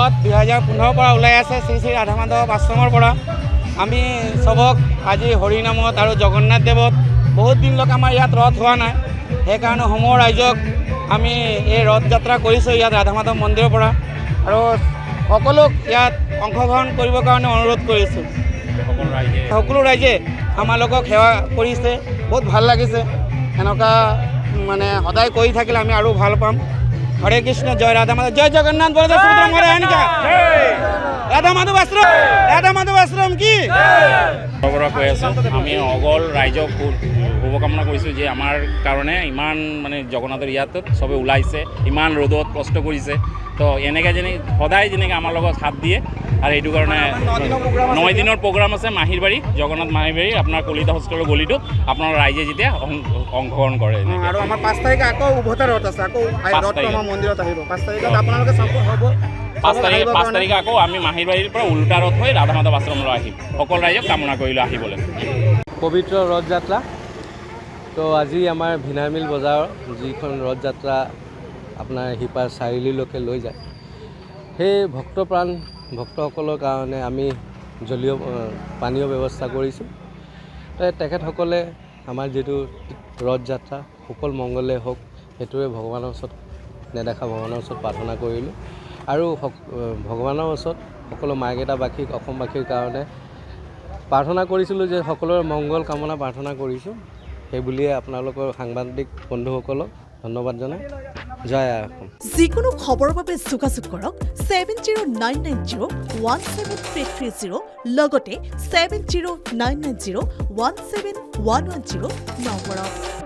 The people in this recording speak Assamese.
ৰথ 2015 পৰা ওলাই আছে শ্ৰী শ্ৰী ৰাধা মাধৱ আশ্ৰমৰ পৰা। আমি চবক আজি হৰিনামত আৰু জগন্নাথ দেৱত বহুত দিনলৈকে আমাৰ ইয়াত ৰথ হোৱা নাই, সেইকাৰণে সমূহ ৰাইজক আমি এই ৰথ যাত্ৰা কৰিছোঁ ইয়াত ৰাধা মাধৱ মন্দিৰৰ পৰা, আৰু সকলোক ইয়াত অংশগ্ৰহণ কৰিবৰ কাৰণে অনুৰোধ কৰিছোঁ। সকলো ৰাইজে আমালোকক সেৱা কৰিছে, বহুত ভাল লাগিছে। এনেকুৱা মানে সদায় কৰি থাকিলে আমি আৰু ভাল পাম। হৰে কৃষ্ণ, জয় ৰাধা মাধৱ, জয় জগন্নাথ, বলদেৱ সুভদ্ৰা মহাৰানী কি ৰাধা মাধৱ আশ্ৰম কি পৰা কৈ আছোঁ। আমি অগল ৰাইজক শুভকামনা কৰিছোঁ যে আমাৰ কাৰণে ইমান মানে জগন্নাথৰ ইয়াত চবে ওলাইছে, ইমান ৰ'দত কষ্ট কৰিছে। তো এনেকৈ সদায় যেনেকৈ আমাৰ লগত হাত দিয়ে, আৰু সেইটো কাৰণে 9 দিনৰ প্ৰগ্ৰাম আছে মাহিৰবাৰী, জগন্নাথ মাহিৰবাৰী আপোনাৰ কলিতা হস্পিটেলৰ গলিটোত আপোনাৰ ৰাইজে যেতিয়া অংশগ্ৰহণ কৰে। আৰু আমাৰ 5 তাৰিখে আকৌ উভতা ৰথ আছে, আকৌ আমাৰ মন্দিৰত আহিব। 5 তাৰিখত আপোনালোকে হ'ব। 5 তাৰিখে আকৌ আমি মাহিৰবাৰীৰ পৰা উল্টা ৰথ হৈ ৰাধা মাধৱ আশ্ৰমলৈ আহিম। সকলো ৰাইজক কামনা কৰিলোঁ আহিবলৈ। পবিত্ৰ ৰথযাত্ৰা। তো আজি আমাৰ ভিনামিল বজাৰৰ যিখন ৰথযাত্ৰা আপোনাৰ সিপাৰ চাৰিআলিলৈকে লৈ যায়, সেই ভক্তসকলৰ কাৰণে আমি জলীয় পানীয় ব্যৱস্থা কৰিছোঁ। তেখেতসকলে আমাৰ যিটো ৰথযাত্ৰা সুফল মংগলে হওক, সেইটোৱে ভগৱানৰ ওচৰত নেদেখা ভগৱানৰ ওচৰত প্ৰাৰ্থনা কৰিলোঁ। আৰু ভগৱানৰ ওচৰত সকলো মাইকেইটাবাসীক অসমবাসীৰ কাৰণে প্ৰাৰ্থনা কৰিছিলোঁ যে সকলোৰে মংগল কামনা প্ৰাৰ্থনা কৰিছোঁ। সেই বুলিয়ে আপোনালোকৰ সাংবাদিক বন্ধুসকলক ধন্যবাদ জনাই জয় আই অসম। যিকোনো খবৰৰ বাবে যোগাযোগ কৰক 7099017330 লগতে 7099017110 নম্বৰত।